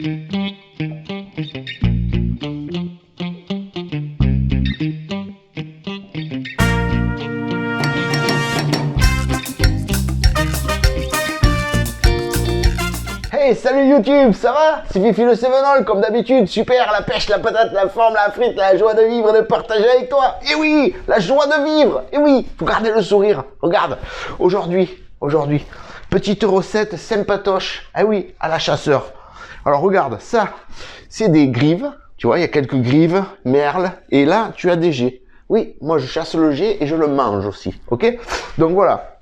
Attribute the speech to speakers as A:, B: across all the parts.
A: Hey, salut YouTube, ça va? C'est Fifi le Sevenol, comme d'habitude, super, la pêche, la patate, la forme, la frite, la joie de vivre et de partager avec toi. Et oui, la joie de vivre. Et oui, faut garder le sourire. Regarde, aujourd'hui, petite recette sympatoche. Ah oui, à la chasseur. Alors regarde, ça, c'est des grives. Tu vois, il y a quelques grives, merles, et là, tu as des jets. Oui, moi je chasse le jet et je le mange aussi, ok? Donc voilà,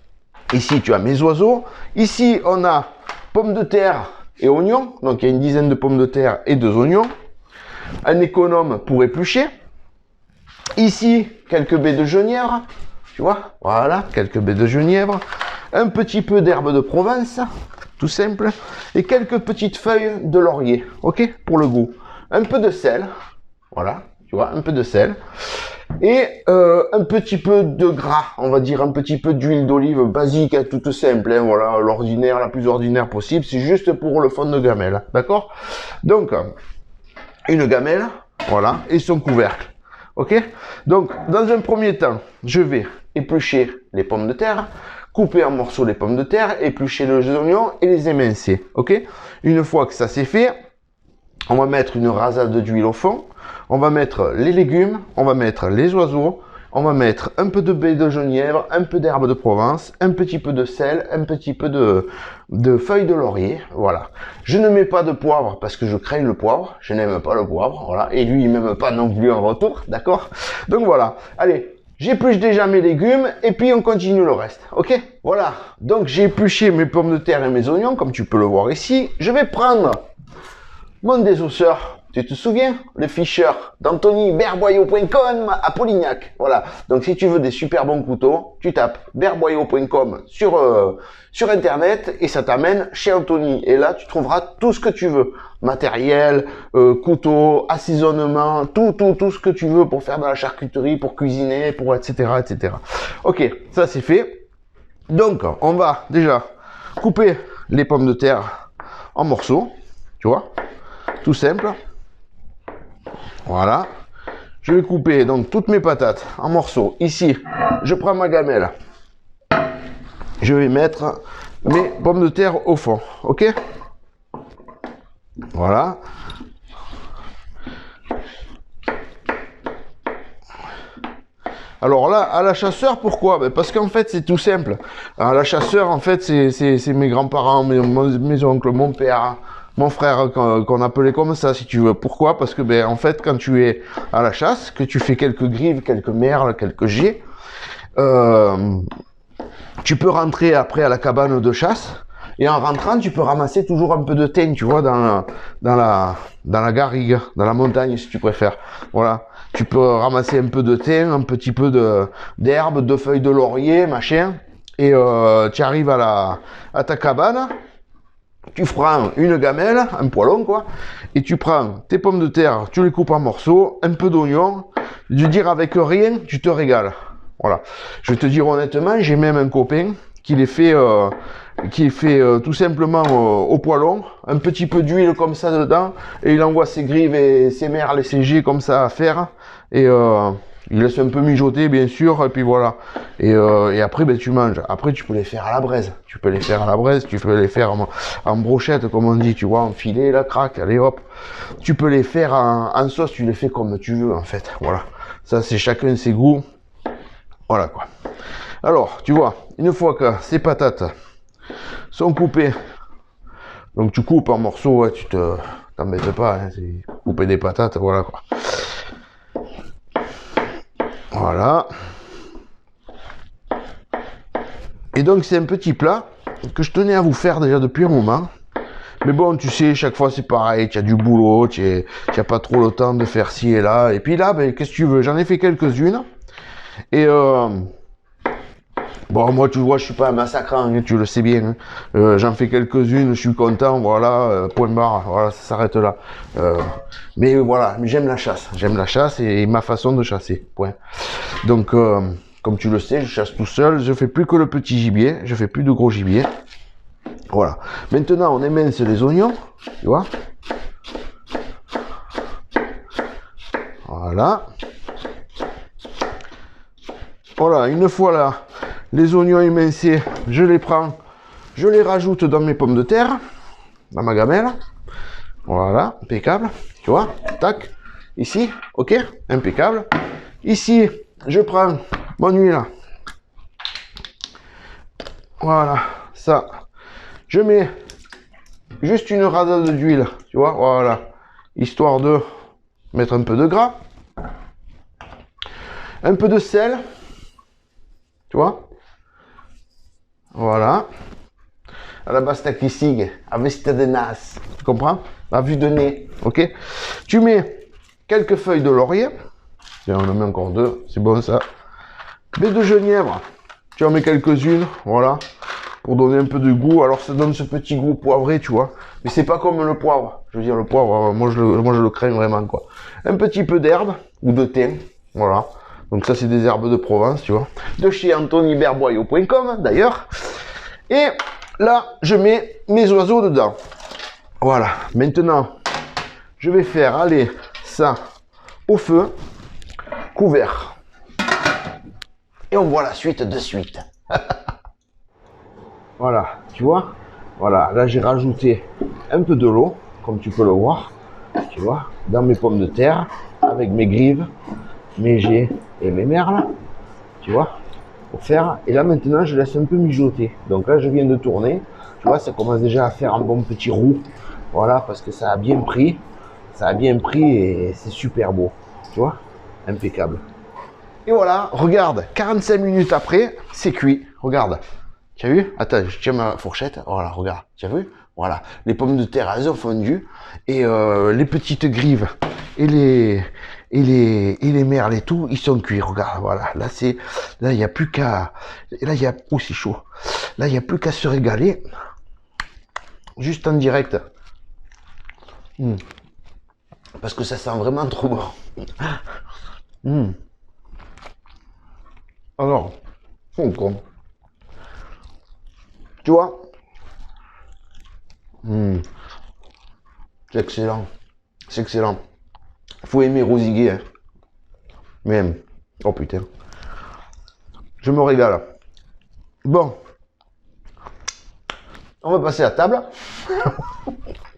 A: ici tu as mes oiseaux. Ici, on a pommes de terre et oignons, donc il y a une dizaine de pommes de terre et 2 oignons, un économe pour éplucher, ici quelques baies de genièvre, tu vois, voilà, quelques baies de genièvre, un petit peu d'herbe de Provence, tout simple, et quelques petites feuilles de laurier, ok, pour le goût, un peu de sel, voilà, tu vois, un peu de sel, et un petit peu de gras, on va dire un petit peu d'huile d'olive basique, hein, toute simple, hein, voilà, l'ordinaire, la plus ordinaire possible, c'est juste pour le fond de gamelle, d'accord? Donc, une gamelle, voilà, et son couvercle, ok? Donc, dans un premier temps, je vais éplucher les pommes de terre, couper en morceaux les pommes de terre, éplucher les oignons et les émincer, ok? Une fois que ça c'est fait, on va mettre une rasade d'huile au fond, on va mettre les légumes, on va mettre les oiseaux, on va mettre un peu de baies de genièvre, un peu d'herbe de Provence, un petit peu de sel, un petit peu de feuilles de laurier, voilà. Je ne mets pas de poivre parce que je crains le poivre, je n'aime pas le poivre, voilà, et lui il m'aime pas non plus en retour, d'accord? Donc voilà, allez, j'épluche déjà mes légumes et puis on continue le reste, ok? Voilà, donc j'ai épluché mes pommes de terre et mes oignons, comme tu peux le voir ici. Je vais prendre mon désosseur, tu te souviens? Le Fisher d'Anthony Berboyau.com à Polignac. Voilà. Donc si tu veux des super bons couteaux, tu tapes berboyau.com sur internet et ça t'amène chez Anthony. Et là, tu trouveras tout ce que tu veux. Matériel, couteau, assaisonnement, tout ce que tu veux pour faire de la charcuterie, pour cuisiner, pour etc. Ok, ça c'est fait. Donc, on va déjà couper les pommes de terre en morceaux, tu vois, tout simple. Voilà, je vais couper donc toutes mes patates en morceaux. Ici, je prends ma gamelle. Je vais mettre mes pommes de terre au fond, ok? Voilà. Alors là, à la chasseur, pourquoi? Ben parce qu'en fait, c'est tout simple. À la chasseur, en fait, c'est mes grands-parents, mes oncles, mon père, mon frère, qu'on appelait comme ça, si tu veux. Pourquoi? Parce que, ben, en fait, quand tu es à la chasse, que tu fais quelques grives, quelques merles, quelques jets, tu peux rentrer après à la cabane de chasse, et en rentrant, tu peux ramasser toujours un peu de thym, tu vois, dans la garrigue, dans la montagne, si tu préfères. Voilà. Tu peux ramasser un peu de thym, un petit peu d'herbe, de feuilles de laurier, machin, et tu arrives à ta cabane. Tu prends une gamelle, un poêlon quoi, et tu prends tes pommes de terre, tu les coupes en morceaux, un peu d'oignon, je veux dire avec rien, tu te régales. Voilà. Je vais te dire honnêtement, j'ai même un copain qui les fait, tout simplement au poêlon, un petit peu d'huile comme ça dedans, et il envoie ses grives et ses merles et ses jets comme ça à faire, et il laisse un peu mijoter bien sûr, et puis voilà. Et après ben, tu manges. Après tu peux les faire à la braise. Tu peux les faire en brochette comme on dit, tu vois, en filet, là, crac, allez hop. Tu peux les faire en sauce, tu les fais comme tu veux en fait. Voilà. Ça c'est chacun ses goûts. Voilà quoi. Alors, tu vois, une fois que ces patates sont coupées, donc tu coupes en morceaux, ouais, tu t'embêtes pas, hein, c'est couper des patates, voilà quoi. Voilà. Et donc c'est un petit plat que je tenais à vous faire déjà depuis un moment. Mais bon, tu sais, chaque fois c'est pareil, tu as du boulot, tu n'as pas trop le temps de faire ci et là. Et puis là, ben, qu'est-ce que tu veux? J'en ai fait quelques-unes. Et bon, moi, tu vois, je suis pas un massacrant, tu le sais bien. Hein. J'en fais quelques-unes, je suis content, voilà, point barre, voilà, ça s'arrête là. Mais voilà, j'aime la chasse et ma façon de chasser, point. Donc, comme tu le sais, je chasse tout seul, je fais plus que le petit gibier, je fais plus de gros gibier. Voilà. Maintenant, on émince les oignons, tu vois. Voilà. Voilà, une fois là, les oignons émincés, je les prends, je les rajoute dans mes pommes de terre, dans ma gamelle. Voilà, impeccable. Tu vois, tac. Ici, ok, impeccable. Ici, je prends mon huile. Voilà, ça. Je mets juste une rasade d'huile, tu vois, voilà. Histoire de mettre un peu de gras. Un peu de sel. Tu vois. Voilà. À la basta kissing, à vista de nas. Tu comprends? À vue de nez, ok. Tu mets quelques feuilles de laurier. Tiens, on en met encore deux, c'est bon ça. Baies de genièvre, tu en mets quelques-unes, voilà, pour donner un peu de goût. Alors ça donne ce petit goût poivré, tu vois. Mais c'est pas comme le poivre. Je veux dire, le poivre, moi je le crains vraiment, quoi. Un petit peu d'herbe ou de thym, voilà. Donc ça, c'est des herbes de Provence, tu vois. De chez antonyberboyau.com, d'ailleurs. Et là, je mets mes oiseaux dedans. Voilà. Maintenant, je vais faire aller ça au feu, couvert. Et on voit la suite de suite. Voilà, tu vois. Voilà, là j'ai rajouté un peu de l'eau, comme tu peux le voir. Tu vois, dans mes pommes de terre, avec mes grives, mes jets et mes merles. Tu vois, pour faire. Et là maintenant, je laisse un peu mijoter. Donc là, je viens de tourner. Tu vois, ça commence déjà à faire un bon petit roux. Voilà, parce que ça a bien pris. Ça a bien pris et c'est super beau. Tu vois, impeccable. Et voilà, regarde, 45 minutes après, c'est cuit. Regarde. Tu as vu? Attends, je tiens ma fourchette. Voilà, regarde. Tu as vu? Voilà. Les pommes de terre, elles ont fondu. Et les petites grives et les merles et tout, ils sont cuits. Regarde, voilà. Là, il n'y a plus qu'à, là, il y a, oh, c'est chaud. Là, il n'y a plus qu'à se régaler. Juste en direct. Parce que ça sent vraiment trop bon. Alors, c'est con. Tu vois? C'est excellent. C'est excellent. Faut aimer rosiguer. Hein. Même. Oh putain. Je me régale. Bon. On va passer à table.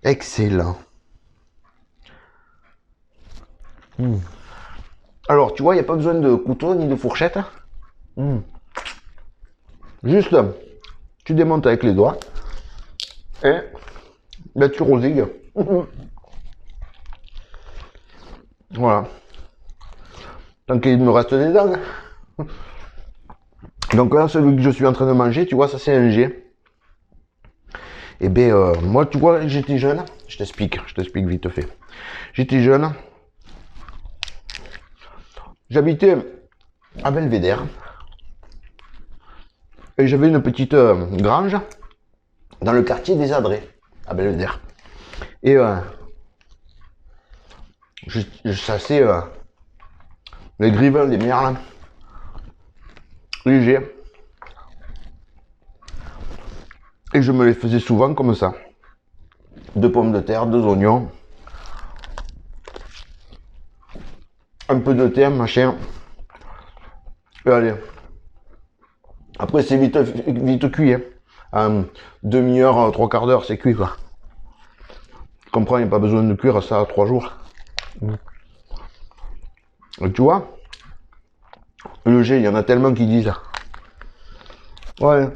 A: Excellent. Alors, tu vois, il n'y a pas besoin de couteau ni de fourchette. Juste, tu démontes avec les doigts. Et ben, tu rosigues. Voilà. Tant qu'il me reste des dents. Donc là, celui que je suis en train de manger, tu vois, ça c'est un G. Et ben, moi, tu vois, j'étais jeune. Je t'explique vite fait. J'étais jeune. J'habitais à Belvédère. Et j'avais une petite grange dans le quartier des Adrets, à Belvédère. Et je chassais les grivins, les merles, les jets. Et je me les faisais souvent comme ça. 2 pommes de terre, 2 oignons. Un peu de thym, machin. Et allez. Après, c'est vite cuit. Hein. En demi-heure, 3/4 d'heure, c'est cuit, quoi. Tu comprends, il n'y a pas besoin de cuire ça à 3 jours. Et tu vois, le jet, il y en a tellement qui disent ouais,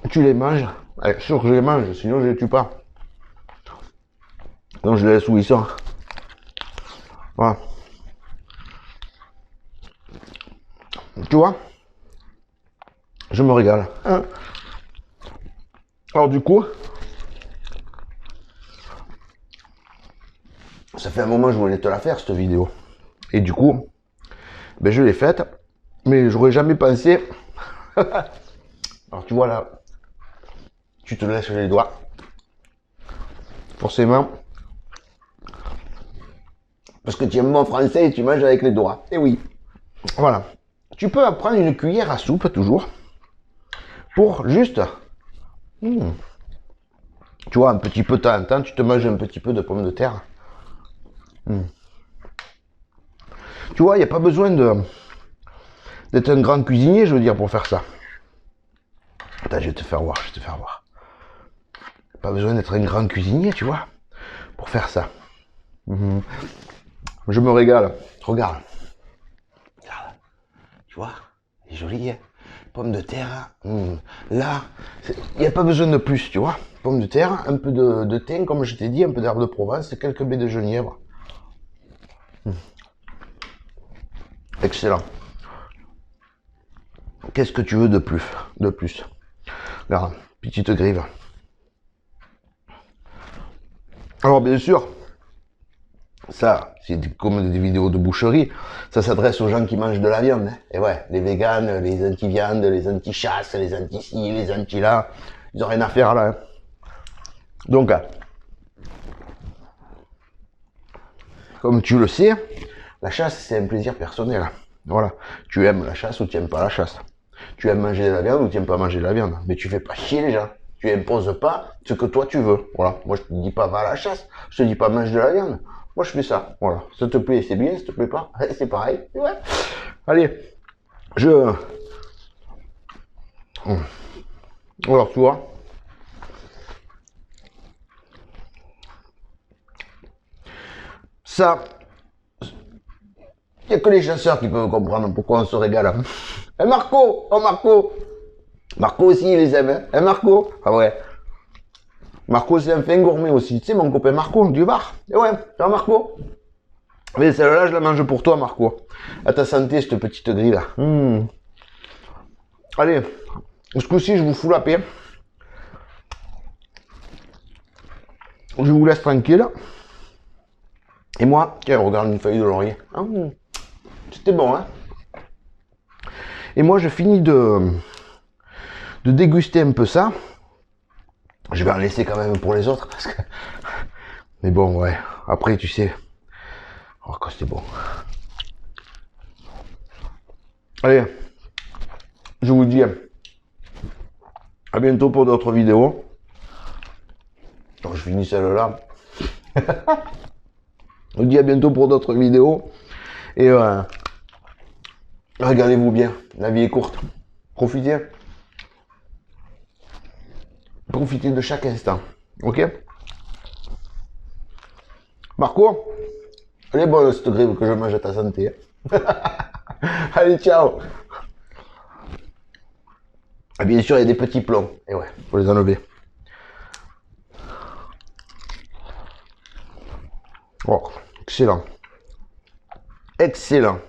A: tu les manges. Allez, sûr que je les mange, sinon je les tue pas. Donc je les laisse où ils sont. Voilà. Tu vois, je me régale. Alors du coup, ça fait un moment que je voulais te la faire, cette vidéo. Et du coup, ben je l'ai faite, mais j'aurais jamais pensé. Alors tu vois là, tu te laisses les doigts. Forcément. Parce que tu aimes mon français et tu manges avec les doigts. Et oui. Voilà. Tu peux prendre une cuillère à soupe toujours. Pour juste. Tu vois, un petit peu de temps en temps, tu te manges un petit peu de pommes de terre. Tu vois, il n'y a pas besoin d'être un grand cuisinier, je veux dire, pour faire ça. Attends, je vais te faire voir, Pas besoin d'être un grand cuisinier, tu vois, pour faire ça. Je me régale. Regarde. Regarde. Tu vois, c'est joli, hein. Pommes de terre. Là, il n'y a pas besoin de plus, tu vois. Pommes de terre, un peu de thym, comme je t'ai dit, un peu d'herbe de Provence et quelques baies de genièvre. Excellent. Qu'est-ce que tu veux de plus? Regarde, petite grive. Alors bien sûr, ça, c'est comme des vidéos de boucherie, ça s'adresse aux gens qui mangent de la viande. Hein. Et ouais, les véganes, les anti-viande, les anti-chasse, les anti-ci, les anti-là, ils n'ont rien à faire là. Hein. Donc, comme tu le sais, la chasse, c'est un plaisir personnel. Voilà, tu aimes la chasse ou tu n'aimes pas la chasse. Tu aimes manger de la viande ou tu n'aimes pas manger de la viande. Mais tu fais pas chier les gens. Tu imposes pas ce que toi tu veux. Voilà. Moi je te dis pas va à la chasse. Je te dis pas mange de la viande. Moi je fais ça. Voilà. Ça te plaît, c'est bien. Ça te plaît pas, c'est pareil. Ouais. Allez. Alors tu vois. Ça. Il n'y a que les chasseurs qui peuvent comprendre pourquoi on se régale. Hein. Et Marco. Oh Marco. Marco aussi il les aime. Hein, Marco. Ah ouais. Marco, c'est un fin gourmet aussi. Tu sais, mon copain Marco, du bar. Et ouais, tu vois, Marco. Mais celle-là, je la mange pour toi, Marco. À ta santé, cette petite grille là. Allez, ce coup-ci, je vous fous la paix. Je vous laisse tranquille. Et moi, tiens, regarde une feuille de laurier. C'était bon, hein. Et moi, je finis de déguster un peu ça. Je vais en laisser quand même pour les autres. Parce que... Mais bon, ouais. Après, tu sais. Oh, que c'était bon. Allez. Je vous dis à bientôt pour d'autres vidéos. Donc, je finis celle-là. Je vous dis à bientôt pour d'autres vidéos. Et régalez-vous bien. La vie est courte. Profitez. Profitez de chaque instant. Ok? Marco, elle est bonne cette grive que je mange à ta santé. Allez, ciao. Et bien sûr, il y a des petits plombs. Et ouais, faut les enlever. Oh, excellent. Excellent.